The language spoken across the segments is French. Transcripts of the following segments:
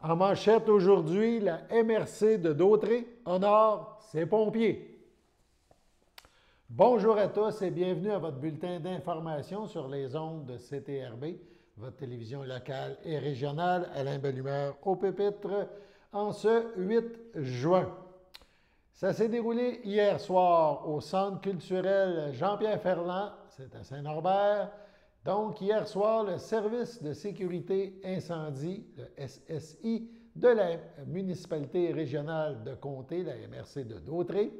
En manchette aujourd'hui, la MRC de Dautré honore ses pompiers. Bonjour à tous et bienvenue à votre bulletin d'information sur les ondes de CTRB, votre télévision locale et régionale. Alain Bellumeur au pupitre en ce 8 juin. Ça s'est déroulé hier soir au Centre culturel Jean-Pierre Ferland, c'est à Saint-Norbert. Donc, hier soir, le Service de sécurité incendie, le SSI, de la municipalité régionale de Comté, la MRC de Dautré,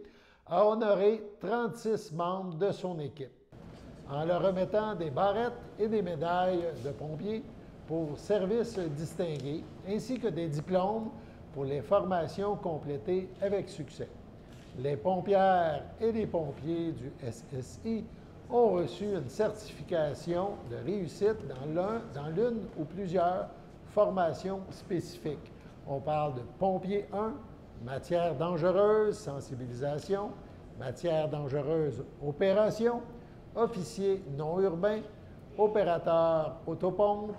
a honoré 36 membres de son équipe en leur remettant des barrettes et des médailles de pompiers pour services distingués, ainsi que des diplômes pour les formations complétées avec succès. Les pompières et les pompiers du SSI ont reçu une certification de réussite dans l'une ou plusieurs formations spécifiques. On parle de pompier 1, matière dangereuse, sensibilisation, matière dangereuse, opération, officier non urbain, opérateur autopompe,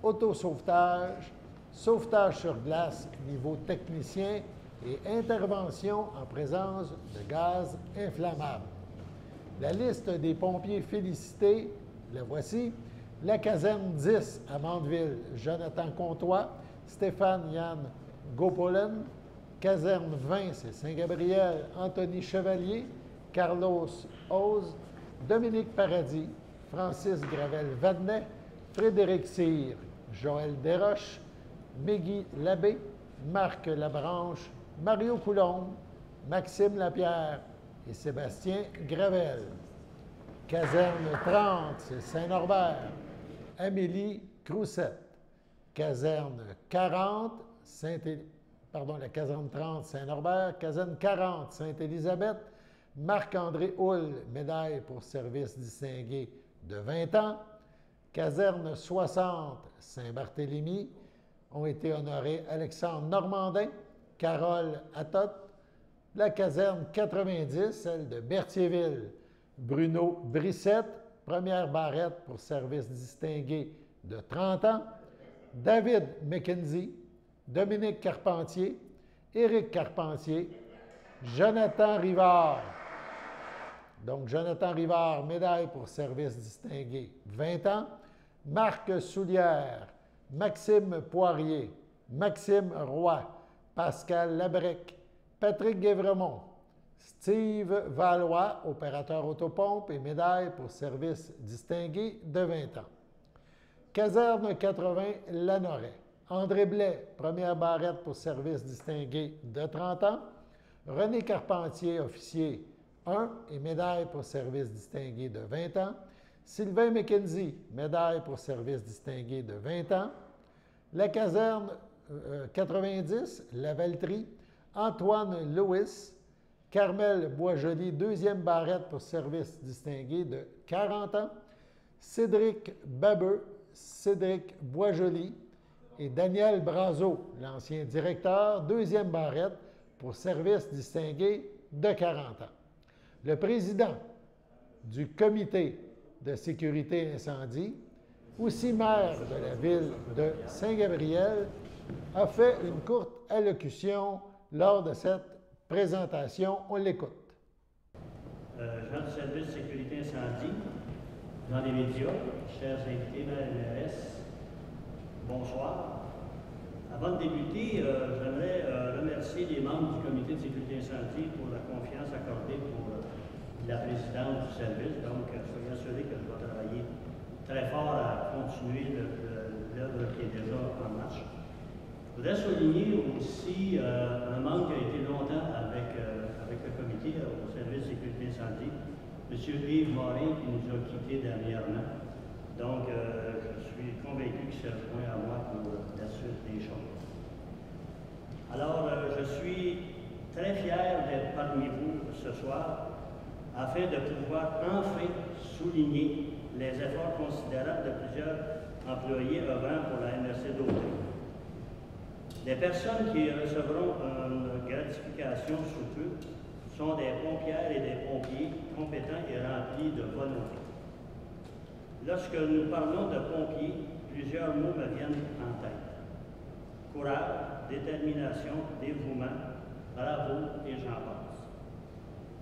autosauvetage, sauvetage sur glace niveau technicien et intervention en présence de gaz inflammable. La liste des pompiers félicités, la voici. La caserne 10 à Mandeville, Jonathan Comtois, Stéphane Yann Gopolen. Caserne 20, c'est Saint-Gabriel, Anthony Chevalier, Carlos Oz, Dominique Paradis, Francis Gravel-Vadnet, Frédéric Cyr, Joël Desroches, Mégui Labbé, Marc Labranche, Mario Coulombe, Maxime Lapierre et Sébastien Gravel. Caserne 30, c'est Saint-Norbert, Amélie Croussette. Caserne 40, la caserne 30, Saint-Norbert. Caserne 40, Sainte-Élisabeth, Marc-André Houle, médaille pour service distingué de 20 ans. Caserne 60, Saint-Barthélemy, ont été honorés Alexandre Normandin, Carole Attotte. La caserne 90, celle de Berthierville, Bruno Brissette, première barrette pour service distingué de 30 ans. David McKenzie, Dominique Carpentier, Éric Carpentier, Jonathan Rivard. Donc, Jonathan Rivard, médaille pour service distingué, 20 ans. Marc Soulière, Maxime Poirier, Maxime Roy, Pascal Labrec, Patrick Guévremont, Steve Valois, opérateur autopompe et médaille pour service distingué de 20 ans. Caserne 80, Lanoret. André Blais, première barrette pour service distingué de 30 ans. René Carpentier, officier 1 et médaille pour service distingué de 20 ans. Sylvain McKenzie, médaille pour service distingué de 20 ans. La caserne 90, La Valtrie, Antoine Lewis, Carmel Boisjoli, deuxième barrette pour service distingué de 40 ans. Cédric Babeux, Cédric Boisjoli et Daniel Brazeau, l'ancien directeur, deuxième barrette pour service distingué de 40 ans. Le président du comité de sécurité incendie, aussi maire de la ville de Saint-Gabriel, a fait une courte allocution lors de cette présentation. On l'écoute. Gens du service de sécurité incendie, dans les médias, chers invités de la MRS, bonsoir. Avant de débuter, j'aimerais remercier les membres du comité de sécurité incendie pour la confiance accordée pour la présidence du service. Donc, soyez assurés que je vais travailler très fort à continuer l'œuvre qui est déjà en marche. Je voudrais souligner aussi un membre qui a été longtemps avec le comité au service de sécurité incendie, M. Yves Morin, qui nous a quittés dernièrement. Donc, je suis convaincu qu'il se rejoint à moi pour la suite des choses. Alors, je suis très fier d'être parmi vous ce soir afin de pouvoir enfin souligner les efforts considérables de plusieurs employés œuvrant pour la MRC Dautré. Les personnes qui recevront une gratification sous peu sont des pompières et des pompiers compétents et remplis de volonté. Lorsque nous parlons de pompiers, plusieurs mots me viennent en tête. courage, détermination, dévouement, bravo et j'en passe.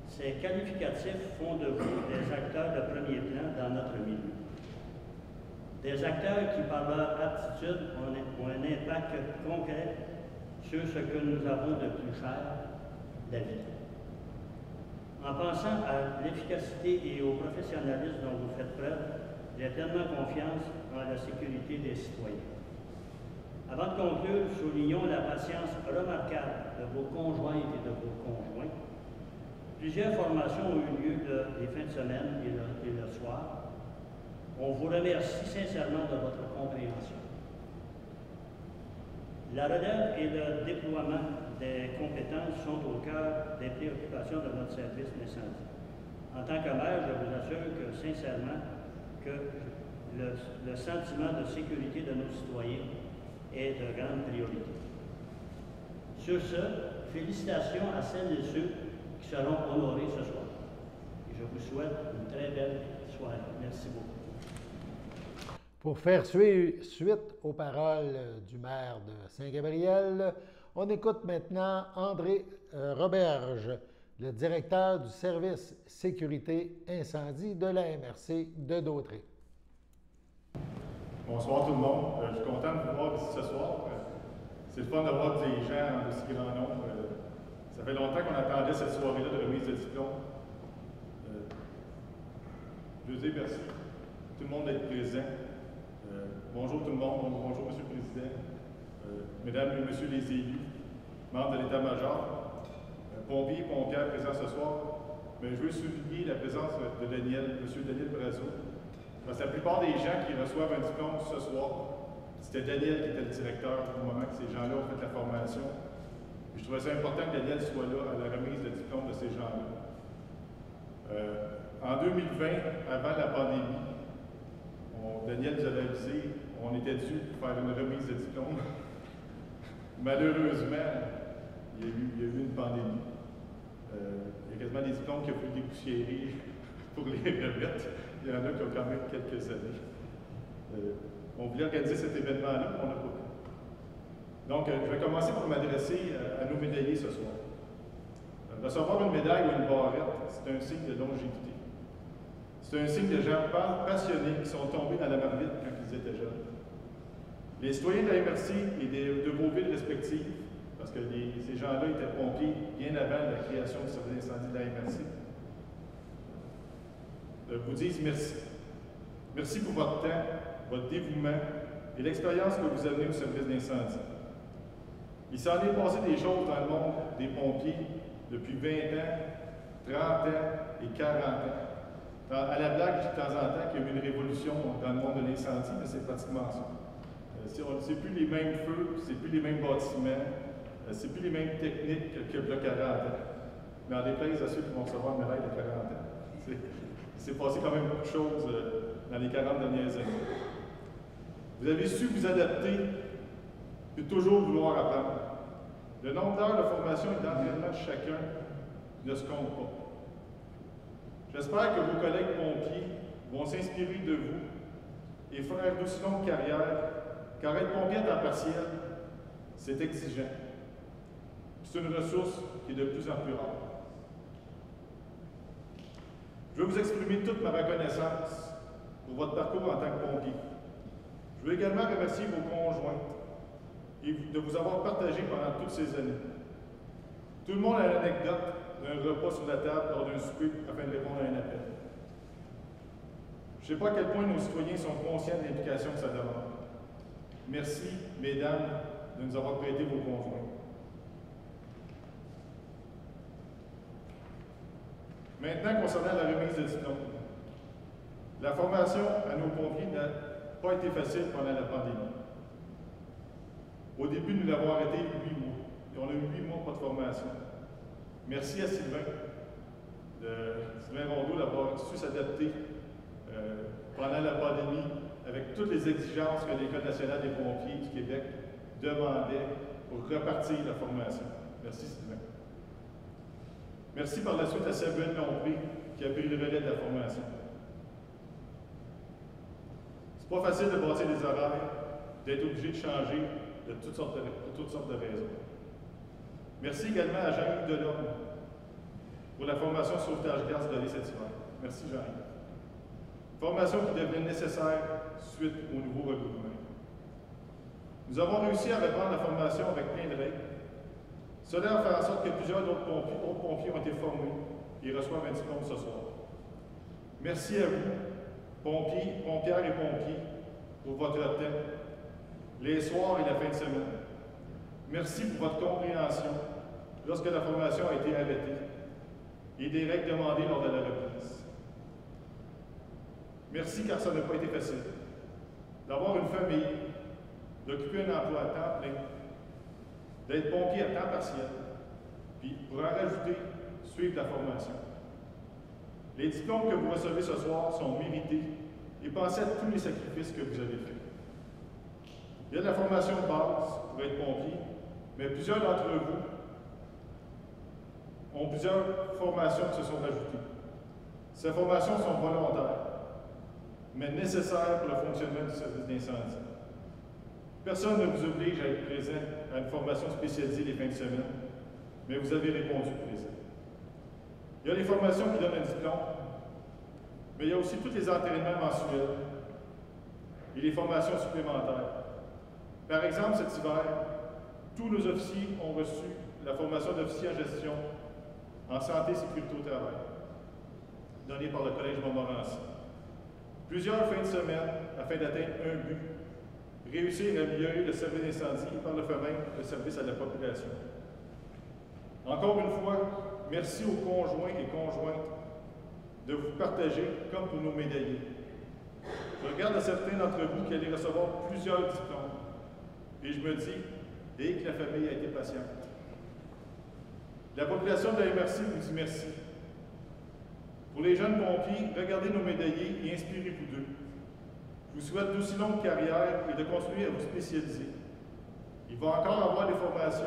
Ces qualificatifs font de vous des acteurs de premier plan dans notre milieu. Des acteurs qui, par leur attitude, ont un impact concret sur ce que nous avons de plus cher, la vie. En pensant à l'efficacité et au professionnalisme dont vous faites preuve, j'ai pleinement confiance en la sécurité des citoyens. Avant de conclure, soulignons la patience remarquable de vos conjointes et de vos conjoints. Plusieurs formations ont eu lieu les fins de semaine et le soir. On vous remercie sincèrement de votre compréhension. La relève et le déploiement des compétences sont au cœur des préoccupations de notre service d'incendie. En tant que maire, je vous assure que, sincèrement, que le sentiment de sécurité de nos citoyens est de grande priorité. Sur ce, félicitations à celles et ceux qui seront honorés ce soir. Et je vous souhaite une très belle soirée. Merci beaucoup. Pour faire suite aux paroles du maire de Saint-Gabriel, on écoute maintenant André Roberge, le directeur du service sécurité incendie de la MRC de Dautré. Bonsoir tout le monde. Je suis content de vous voir ici ce soir. C'est le fun de voir des gens en aussi grand nombre. Ça fait longtemps qu'on attendait cette soirée-là de remise de diplôme. Je veux dire merci à tout le monde d'être présent. Bonjour tout le monde, bonjour M. le Président, Mesdames et Messieurs les élus, membres de l'État-major, pompiers et pompières présents ce soir. Mais je veux souligner la présence de Daniel, M. Daniel Brazo. Parce que la plupart des gens qui reçoivent un diplôme ce soir, c'était Daniel qui était le directeur au moment que ces gens-là ont fait la formation. Et je trouvais ça important que Daniel soit là à la remise de diplôme de ces gens-là. En 2020, avant la pandémie, Daniel nous avait avisé, on était dû pour faire une remise de diplôme. Malheureusement, il y a eu une pandémie. Il y a quasiment des diplômes qui ont pu dépoussiérer pour les remettre. Il y en a qui ont quand même quelques années. On voulait organiser cet événement-là, mais on n'a pas pu. Donc, je vais commencer par m'adresser à nos médaillés ce soir. Recevoir une médaille ou une barrette, c'est un signe de longévité. C'est un signe de gens passionnés qui sont tombés dans la marmite quand ils étaient jeunes. Les citoyens de la MRC et de vos villes respectives, parce que ces gens-là étaient pompiers bien avant la création du service d'incendie de la MRC, vous disent merci. Merci pour votre temps, votre dévouement et l'expérience que vous avez au service d'incendie. Il s'en est passé des choses dans le monde des pompiers depuis 20 ans, 30 ans et 40 ans. À la blague, de temps en temps, qu'il y a eu une révolution dans le monde de l'incendie, mais c'est pratiquement ça. C'est plus les mêmes feux, c'est plus les mêmes bâtiments, c'est plus les mêmes techniques que le 40 ans. Mais en déplaise à ceux qui vont recevoir une médaille de 40 ans. C'est passé quand même beaucoup de choses dans les 40 dernières années. Vous avez su vous adapter et toujours vouloir apprendre. Le nombre d'heures de formation et d'entraînement de chacun ne se compte pas. J'espère que vos collègues pompiers vont s'inspirer de vous et faire d'aussi longue carrière, car être pompier à temps partiel, c'est exigeant. C'est une ressource qui est de plus en plus rare. Je veux vous exprimer toute ma reconnaissance pour votre parcours en tant que pompier. Je veux également remercier vos conjointes et de vous avoir partagé pendant toutes ces années. Tout le monde a l'anecdote d'un repas sur la table lors d'un souper afin de répondre à un appel. Je ne sais pas à quel point nos citoyens sont conscients de l'implication que ça demande. Merci, mesdames, de nous avoir prêté vos conjoints. Maintenant, concernant la remise de diplôme. La formation à nos pompiers n'a pas été facile pendant la pandémie. Au début, nous l'avons arrêté 8 mois. Et on a eu 8 mois pas de formation. Merci à Sylvain Rondeau d'avoir su s'adapter pendant la pandémie avec toutes les exigences que l'École nationale des pompiers du Québec demandait pour repartir la formation. Merci Sylvain. Merci par la suite à Samuel Lompré qui a pris le relais de la formation. C'est pas facile de passer des horaires, d'être obligé de changer pour toutes sortes de raisons. Merci également à Jean-Yves Delorme pour la formation sauvetage-gaz donnée cet hiver. Merci Jean-Yves. Formation qui devenait nécessaire suite au nouveau regroupement. Nous avons réussi à reprendre la formation avec plein de règles. Cela a fait en sorte que plusieurs autres pompiers ont été formés et reçoivent un diplôme ce soir. Merci à vous, pompières et pompiers, pour votre temps, les soirs et la fin de semaine. Merci pour votre compréhension lorsque la formation a été arrêtée et des règles demandées lors de la reprise. Merci car ça n'a pas été facile. D'avoir une famille, d'occuper un emploi à temps plein, d'être pompier à temps partiel, puis pour en rajouter, suivre la formation. Les diplômes que vous recevez ce soir sont mérités et pensez à tous les sacrifices que vous avez faits. Il y a de la formation de base pour être pompier, mais plusieurs d'entre vous ont plusieurs formations qui se sont ajoutées. Ces formations sont volontaires, mais nécessaires pour le fonctionnement du service d'incendie. Personne ne vous oblige à être présent à une formation spécialisée les fins de semaine, mais vous avez répondu présent. Il y a les formations qui donnent un diplôme, mais il y a aussi tous les entraînements mensuels et les formations supplémentaires. Par exemple, cet hiver, tous nos officiers ont reçu la formation d'officier en gestion en santé et sécurité au travail, donnée par le Collège Montmorency. Plusieurs fins de semaine afin d'atteindre un but, réussir à améliorer le service d'incendie et par le fait même le service à la population. Encore une fois, merci aux conjoints et conjointes de vous partager comme pour nos médaillés. Je regarde à certains d'entre vous qui allaient recevoir plusieurs diplômes et je me dis, et que la famille a été patiente. La population de la MRC vous dit merci. Pour les jeunes pompiers, regardez nos médaillés et inspirez-vous d'eux. Je vous souhaite d'aussi longue carrière et de continuer à vous spécialiser. Il va encore avoir des formations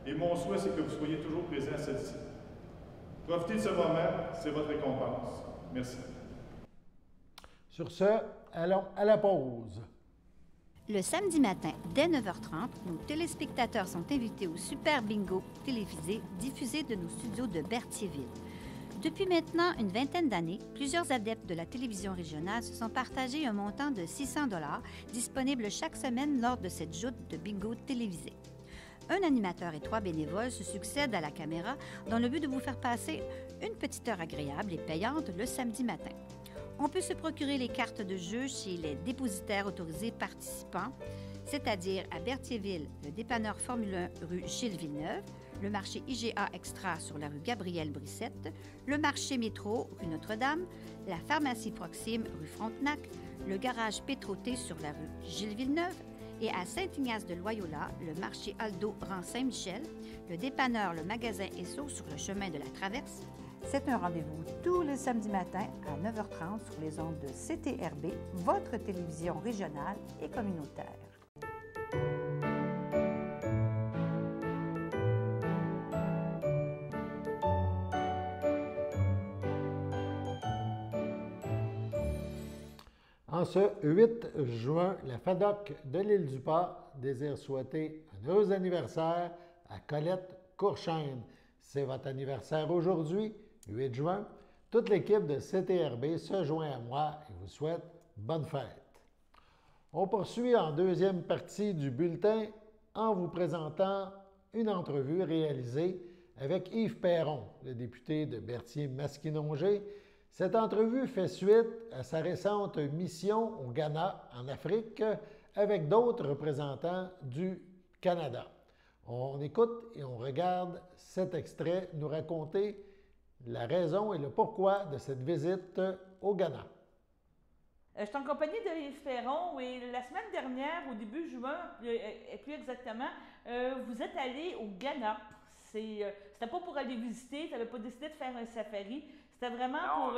et mon souhait, c'est que vous soyez toujours présents à celle-ci. Profitez de ce moment, c'est votre récompense. Merci. Sur ce, allons à la pause. Le samedi matin, dès 9h30, nos téléspectateurs sont invités au Super Bingo télévisé diffusé de nos studios de Berthierville. Depuis maintenant une vingtaine d'années, plusieurs adeptes de la télévision régionale se sont partagés un montant de 600 $ disponible chaque semaine lors de cette joute de bingo télévisé. Un animateur et 3 bénévoles se succèdent à la caméra dans le but de vous faire passer une petite heure agréable et payante le samedi matin. On peut se procurer les cartes de jeu chez les dépositaires autorisés participants, c'est-à-dire à Berthierville, le dépanneur Formule 1 rue Gilles Villeneuve, le marché IGA Extra sur la rue Gabrielle Brissette, le marché Métro rue Notre-Dame, la pharmacie Proxime rue Frontenac, le garage Pétroté sur la rue Gilles Villeneuve et à Saint-Ignace-de-Loyola, le marché Aldo rang Saint-Michel, le dépanneur Le Magasin Esso sur le chemin de la Traverse. C'est un rendez-vous tous les samedis matins à 9h30 sur les ondes de CTRB, votre télévision régionale et communautaire. En ce 8 juin, la FADOC de l'Île-du-Pas désire souhaiter un heureux anniversaire à Colette Courchaine. C'est votre anniversaire aujourd'hui, 8 juin. Toute l'équipe de CTRB se joint à moi et vous souhaite bonne fête. On poursuit en deuxième partie du bulletin en vous présentant une entrevue réalisée avec Yves Perron, le député de Berthier-Maskinongé. Cette entrevue fait suite à sa récente mission au Ghana, en Afrique, avec d'autres représentants du Canada. On écoute et on regarde cet extrait nous raconter la raison et le pourquoi de cette visite au Ghana. Je suis en compagnie de Yves Perron et la semaine dernière, au début juin, plus exactement, vous êtes allé au Ghana. C'était pas pour aller visiter, tu n'avais pas décidé de faire un safari. C'était vraiment,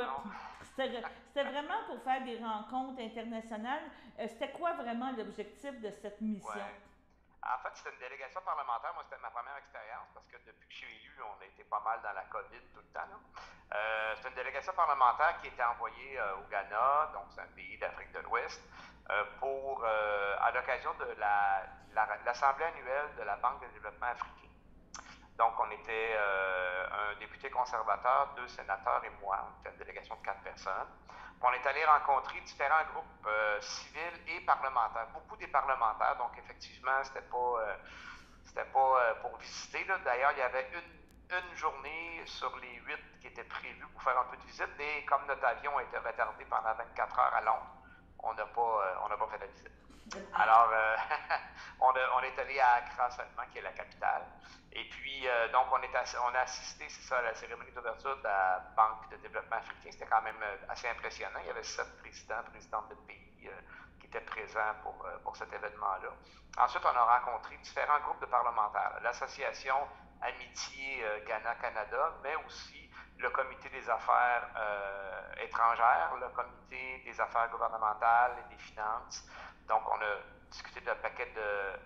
c'était vraiment pour faire des rencontres internationales. C'était quoi vraiment l'objectif de cette mission? Ouais. En fait, c'était une délégation parlementaire. Moi, c'était ma première expérience parce que depuis que je suis élu, on a été pas mal dans la COVID tout le temps. C'est une délégation parlementaire qui était envoyée au Ghana, donc c'est un pays d'Afrique de l'Ouest, à l'occasion de l'Assemblée annuelle de la Banque de développement africain. Donc, on était un député conservateur, 2 sénateurs et moi. On était une délégation de 4 personnes. Puis on est allé rencontrer différents groupes civils et parlementaires. Beaucoup des parlementaires, donc effectivement, c'était pas pour visiter. D'ailleurs, il y avait une journée sur les 8 qui était prévue pour faire un peu de visite. Et comme notre avion a été retardé pendant 24 heures à Londres, on n'a pas fait la visite. Alors, on est allé à Accra seulement, qui est la capitale. Et puis, donc, on a assisté, c'est ça, à la cérémonie d'ouverture de la Banque de développement africain. C'était quand même assez impressionnant. Il y avait 7 présidentes de pays qui étaient présents pour cet événement-là. Ensuite, on a rencontré différents groupes de parlementaires. L'Association Amitié Ghana-Canada, mais aussi le Comité des affaires étrangères, le Comité des affaires gouvernementales et des finances. Donc, on a discuté d'un paquet de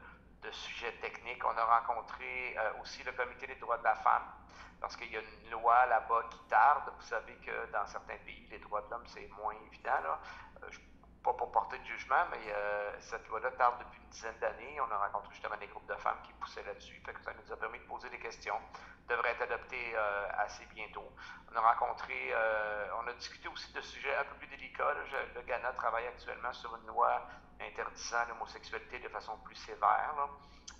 sujets techniques. On a rencontré aussi le Comité des droits de la femme, parce qu'il y a une loi là-bas qui tarde. Vous savez que dans certains pays, les droits de l'homme, c'est moins évident. Pas pour porter de jugement, mais cette loi-là tarde depuis une dizaine d'années. On a rencontré justement des groupes de femmes qui poussaient là-dessus. Fait que ça nous a permis de poser des questions. Devrait être adopté assez bientôt. On a discuté aussi de sujets un peu plus délicats. Le Ghana travaille actuellement sur une loi interdisant l'homosexualité de façon plus sévère.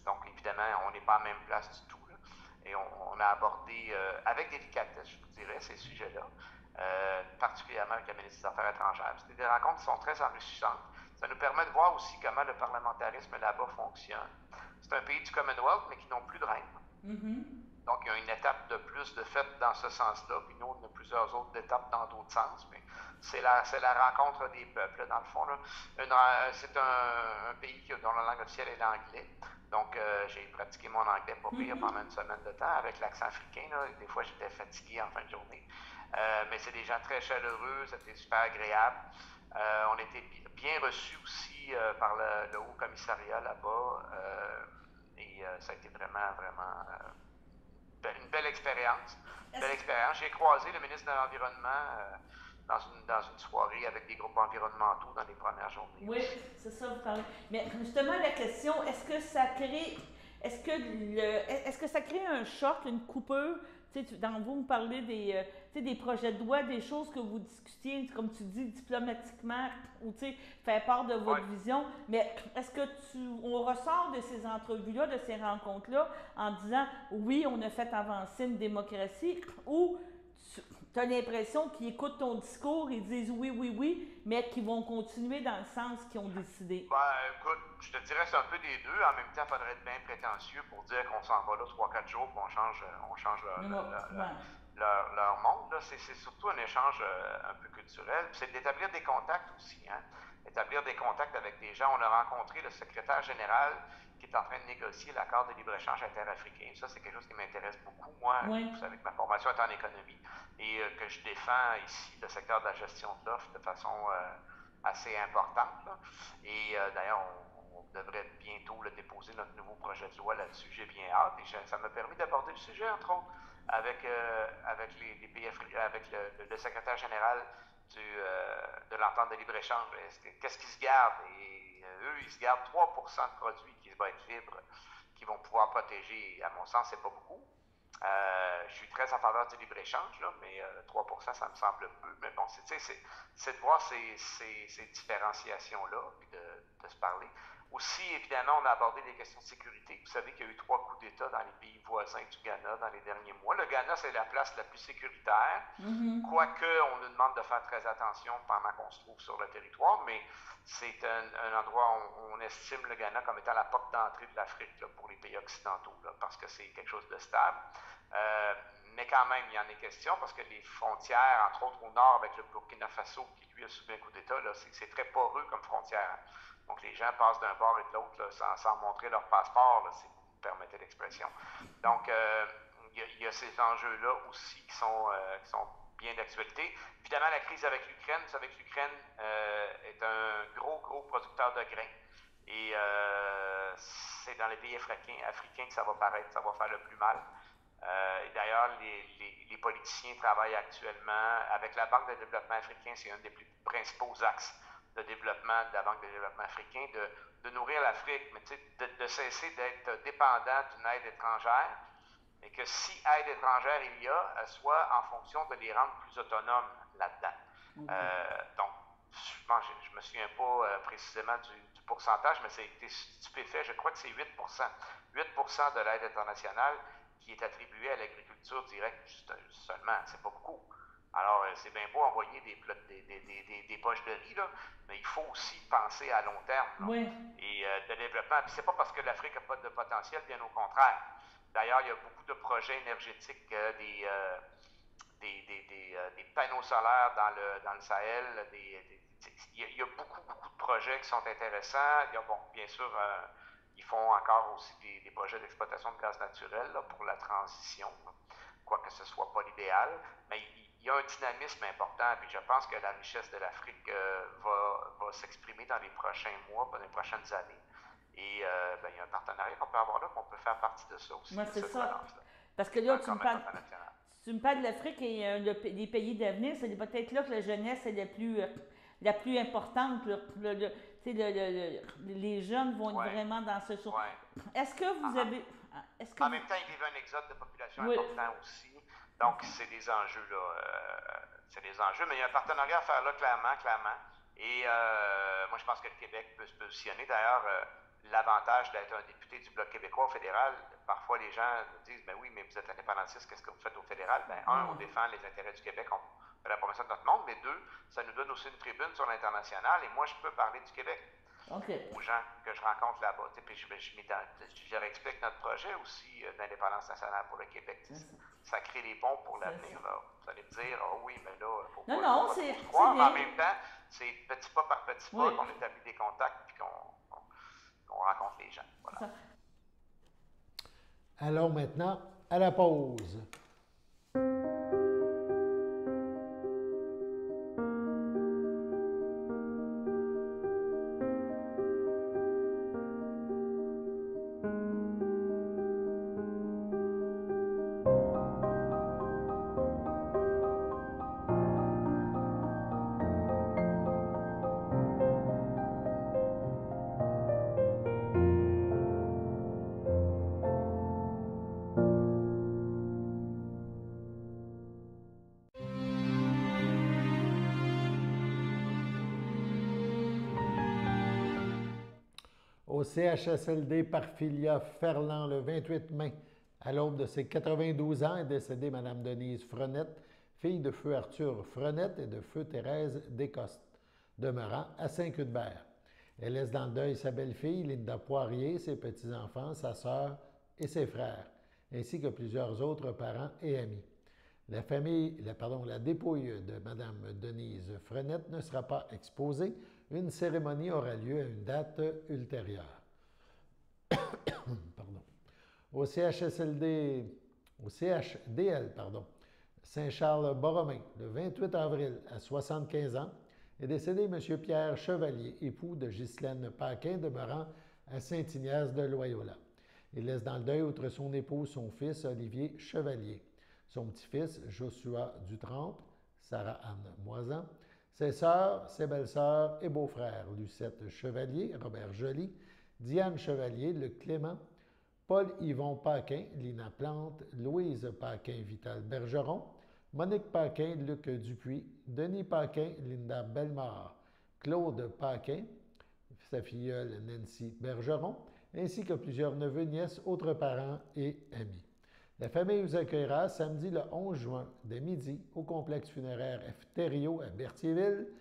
Donc, évidemment, on n'est pas à la même place du tout. Et on a abordé avec délicatesse, je vous dirais, ces sujets-là. Particulièrement avec la ministre des Affaires étrangères. C'est des rencontres qui sont très enrichissantes. Ça nous permet de voir aussi comment le parlementarisme là-bas fonctionne. C'est un pays du Commonwealth, mais qui n'ont plus de reine. Donc, il y a une étape de plus de fait dans ce sens-là, puis nous, on a plusieurs autres étapes dans d'autres sens, mais c'est la rencontre des peuples, dans le fond. C'est un pays dont la langue officielle est l'anglais. Donc, j'ai pratiqué mon anglais pas pire pendant une semaine de temps avec l'accent africain. Des fois, j'étais fatigué en fin de journée. Mais c'est des gens très chaleureux, c'était super agréable. On a été bien reçus aussi par le Haut Commissariat là-bas. Et ça a été vraiment une belle expérience. J'ai croisé le ministre de l'Environnement dans une soirée avec des groupes environnementaux dans les premières journées. Oui, c'est ça, vous parlez. Mais justement, la question, est-ce que ça crée un choc, une coupure? Vous me parlez des projets de loi, des choses que vous discutiez, comme tu dis, diplomatiquement, ou faire part de votre vision. Mais est-ce que on ressort de ces entrevues-là, de ces rencontres-là, en disant oui, on a fait avancer une démocratie, ou tu as l'impression qu'ils écoutent ton discours, ils disent oui, mais qu'ils vont continuer dans le sens qu'ils ont décidé? Écoute, je te dirais c'est un peu des deux. En même temps, il faudrait être bien prétentieux pour dire qu'on s'en va là 3-4 jours et on change leur monde. C'est surtout un échange un peu culturel. C'est d'établir des contacts aussi. Établir des contacts avec des gens. On a rencontré le secrétaire général qui est en train de négocier l'accord de libre-échange interafricain. Ça, c'est quelque chose qui m'intéresse beaucoup. Moi, vous savez que ma formation est en économie et que je défends ici le secteur de la gestion de l'offre de façon assez importante. Et d'ailleurs, on devrait bientôt déposer notre nouveau projet de loi là-dessus. J'ai bien hâte et ça m'a permis d'aborder le sujet, entre autres, avec les pays africains, avec le secrétaire général de l'entente de libre-échange. Qu'est-ce qu'ils se gardent? Et eux, ils se gardent 3 % de produits qui vont être libres, qui vont pouvoir protéger. À mon sens, c'est pas beaucoup. Je suis très en faveur du libre-échange, mais 3 % ça me semble peu. Mais bon, c'est de voir ces différenciations-là, puis de se parler. Aussi, évidemment, on a abordé les questions de sécurité. Vous savez qu'il y a eu 3 coups d'État dans les pays voisins du Ghana dans les derniers mois. Le Ghana, c'est la place la plus sécuritaire, quoique on nous demande de faire très attention pendant qu'on se trouve sur le territoire, mais c'est un endroit où on estime le Ghana comme étant la porte d'entrée de l'Afrique pour les pays occidentaux, parce que c'est quelque chose de stable. Mais quand même, il y en est question parce que les frontières, entre autres au nord avec le Burkina Faso, qui lui a subi un coup d'État, c'est très poreux comme frontière. Donc les gens passent d'un bord et de l'autre sans montrer leur passeport, si vous me permettez l'expression. Donc il y a ces enjeux-là aussi qui sont bien d'actualité. Évidemment, la crise avec l'Ukraine, vous savez que l'Ukraine est un gros producteur de grains. Et c'est dans les pays africains que ça va paraître, ça va faire le plus mal. Et d'ailleurs, les politiciens travaillent actuellement avec la Banque de développement africain, c'est un des plus principaux axes de développement de la Banque de développement africain, de nourrir l'Afrique, mais de cesser d'être dépendant d'une aide étrangère, et que si aide étrangère il y a, elle soit en fonction de les rendre plus autonomes là-dedans. Donc, je ne me souviens pas précisément du pourcentage, mais c'est stupéfait, je crois que c'est 8%. 8% de l'aide internationale qui est attribuée à l'agriculture directe seulement, c'est pas beaucoup. Alors, c'est bien beau envoyer des poches de riz, là, mais il faut aussi penser à long terme. Oui. Et de développement. Puis c'est pas parce que l'Afrique n'a pas de potentiel, bien au contraire. D'ailleurs, il y a beaucoup de projets énergétiques, des panneaux solaires dans le Sahel. Il y a beaucoup de projets qui sont intéressants. Il y a, bon, bien sûr, ils font encore aussi des projets d'exploitation de gaz naturel là, pour la transition, quoique ce ne soit pas l'idéal. Mais il y a un dynamisme important, puis je pense que la richesse de l'Afrique va s'exprimer dans les prochains mois, dans les prochaines années. Et il y a un partenariat qu'on peut avoir là, qu'on peut faire partie de ça aussi. Moi, c'est ça. Parce que là, tu me parles de l'Afrique et des pays d'avenir, c'est peut-être là que la jeunesse est la plus importante. Les jeunes vont être vraiment dans ce sens. Est-ce que vous avez... En même temps, il y a un exode de population important aussi. Donc, c'est des enjeux, là. C'est des enjeux, mais il y a un partenariat à faire là, clairement. Et moi, je pense que le Québec peut se positionner. D'ailleurs, l'avantage d'être un député du Bloc québécois au fédéral, parfois les gens disent, ben oui, mais vous êtes indépendantiste, qu'est-ce que vous faites au fédéral? Ben, on défend les intérêts du Québec, on fait la promotion de notre monde, mais deux, ça nous donne aussi une tribune sur l'international, et moi, je peux parler du Québec aux gens que je rencontre là-bas. Puis je leur explique notre projet aussi d'indépendance nationale pour le Québec. Ça crée des ponts pour l'avenir. Vous allez me dire, oh oui, mais là, il faut pas c'est croire, mais bien. en même temps, c'est petit pas par petit pas qu'on établit des contacts et qu'on rencontre les gens. Voilà. Allons maintenant à la pause. Au CHSLD Parfilia Ferland le 28 mai, à l'aube de ses 92 ans, est décédée Mme Denise Frenette, fille de feu Arthur Frenette et de feu Thérèse Descostes, demeurant à Saint-Cuthbert. Elle laisse dans le deuil sa belle-fille, Linda Poirier, ses petits-enfants, sa sœur et ses frères, ainsi que plusieurs autres parents et amis. La dépouille de Mme Denise Frenette ne sera pas exposée. Une cérémonie aura lieu à une date ultérieure. Au CHDL, Saint-Charles-Borromée, le 28 avril, à 75 ans, est décédé M. Pierre Chevalier, époux de Ghislaine Paquin, demeurant à Saint-Ignace de Loyola. Il laisse dans le deuil, outre son épouse, son fils Olivier Chevalier, son petit-fils Joshua Dutrampe, Sarah-Anne Moisan, ses sœurs, ses belles-sœurs et beaux-frères, Lucette Chevalier, Robert Joly, Diane Chevalier, Luc Clément, Paul-Yvon Paquin, Lina Plante, Louise Paquin, Vital Bergeron, Monique Paquin, Luc Dupuis, Denis Paquin, Linda Bellemare, Claude Paquin, sa filleule Nancy Bergeron, ainsi que plusieurs neveux, nièces, autres parents et amis. La famille vous accueillera samedi le 11 juin, dès midi, au complexe funéraire F. Thériault à Berthierville,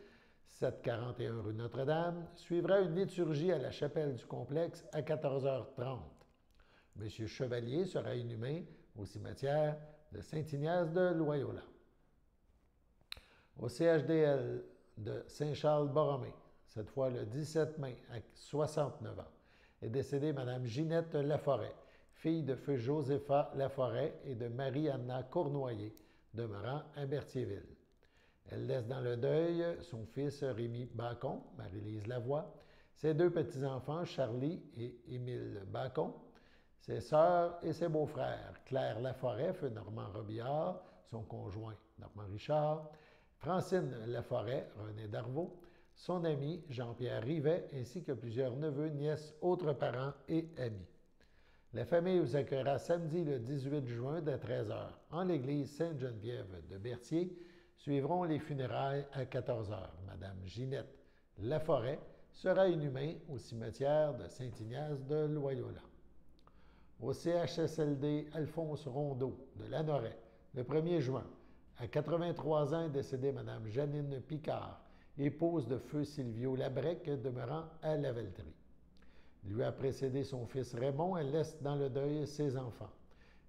741 rue Notre-Dame. Suivra une liturgie à la chapelle du complexe à 14h30. M. Chevalier sera inhumé au cimetière de Saint-Ignace de Loyola. Au CHDL de Saint-Charles-Borromée, cette fois le 17 mai, à 69 ans, est décédée Mme Ginette Laforêt, fille de feu Josépha Laforêt et de Marie-Anna Cournoyer, demeurant à Berthierville. Elle laisse dans le deuil son fils Rémi Bacon, Marie-Lise Lavoie, ses 2 petits-enfants, Charlie et Émile Bacon, ses sœurs et ses beaux-frères, Claire Laforêt, feu Normand Robillard, son conjoint Normand Richard, Francine Laforêt, René Darvaux, son ami Jean-Pierre Rivet, ainsi que plusieurs neveux, nièces, autres parents et amis. La famille vous accueillera samedi le 18 juin dès 13h en l'église Sainte-Geneviève de Berthier. Suivront les funérailles à 14h. Madame Ginette Laforêt sera inhumée au cimetière de Saint-Ignace de Loyola. Au CHSLD Alphonse Rondeau de Lanoret, le 1er juin, à 83 ans est décédée Mme Janine Picard, épouse de feu Silvio Labrec, demeurant à La Velleterie. Lui a précédé son fils Raymond, elle laisse dans le deuil ses enfants.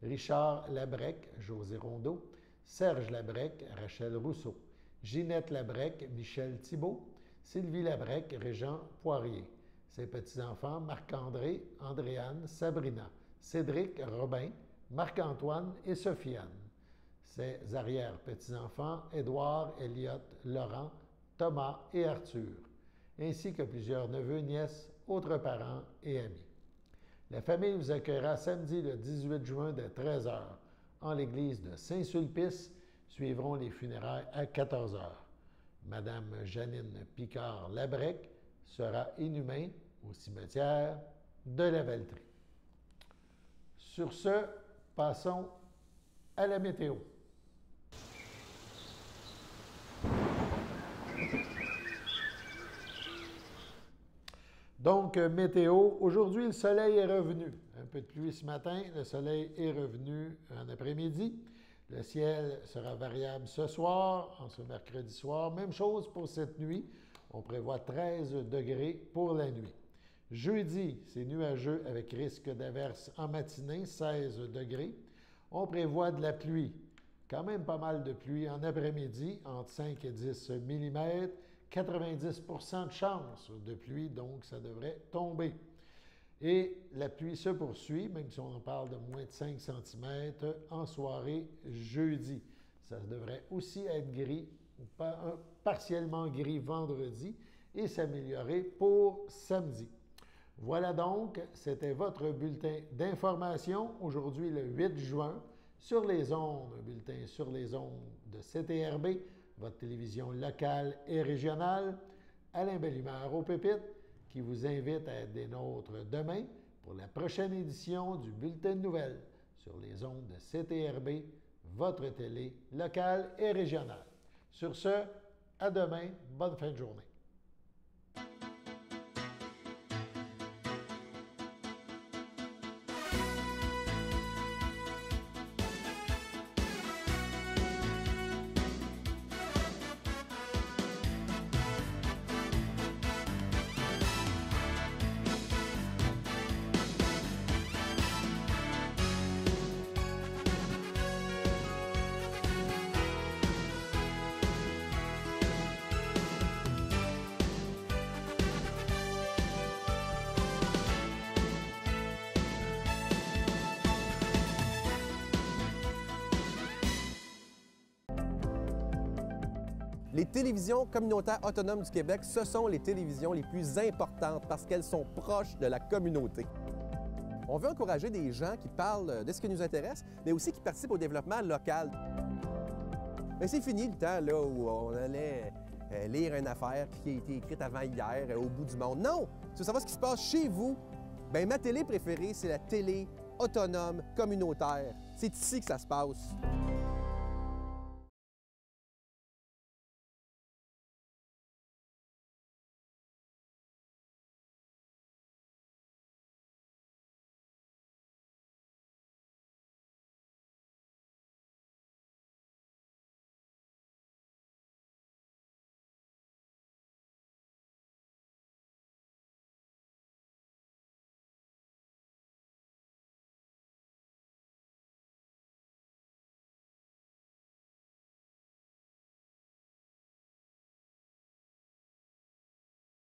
Richard Labrec, José Rondeau, Serge Labrec, Rachel Rousseau, Ginette Labrec, Michel Thibault, Sylvie Labrec, Régent Poirier. Ses petits-enfants Marc-André, Andréane, Sabrina, Cédric, Robin, Marc-Antoine et Sofiane. Ses arrière-petits-enfants Édouard, Elliot, Laurent, Thomas et Arthur, ainsi que plusieurs neveux, nièces, autres parents et amis. La famille vous accueillera samedi le 18 juin dès 13h en l'église de Saint-Sulpice. Suivront les funérailles à 14h. Madame Janine Picard-Labrec sera inhumée au cimetière de la Velleterie. Sur ce, passons à la météo. Donc, météo, aujourd'hui, le soleil est revenu. Un peu de pluie ce matin, le soleil est revenu en après-midi. Le ciel sera variable ce soir, en ce mercredi soir. Même chose pour cette nuit. On prévoit 13 degrés pour la nuit. Jeudi, c'est nuageux avec risque d'averse en matinée, 16 degrés. On prévoit de la pluie, quand même pas mal de pluie en après-midi, entre 5 et 10 mm. 90 de chance de pluie, donc ça devrait tomber. Et la pluie se poursuit, même si on en parle de moins de 5 cm en soirée jeudi. Ça devrait aussi être gris, ou partiellement gris vendredi, et s'améliorer pour samedi. Voilà donc, c'était votre bulletin d'information, aujourd'hui le 8 juin, sur les ondes, un bulletin sur les ondes de CTRB, votre télévision locale et régionale. Alain Bellumeur au Pépites, qui vous invite à être des nôtres demain pour la prochaine édition du Bulletin de nouvelles sur les ondes de CTRB, votre télé locale et régionale. Sur ce, à demain, bonne fin de journée. Les télévisions communautaires autonomes du Québec, ce sont les télévisions les plus importantes parce qu'elles sont proches de la communauté. On veut encourager des gens qui parlent de ce qui nous intéresse, mais aussi qui participent au développement local. Mais c'est fini le temps là, où on allait lire une affaire qui a été écrite avant hier au bout du monde. Non! Tu veux savoir ce qui se passe chez vous? Bien, ma télé préférée, c'est la télé autonome communautaire. C'est ici que ça se passe.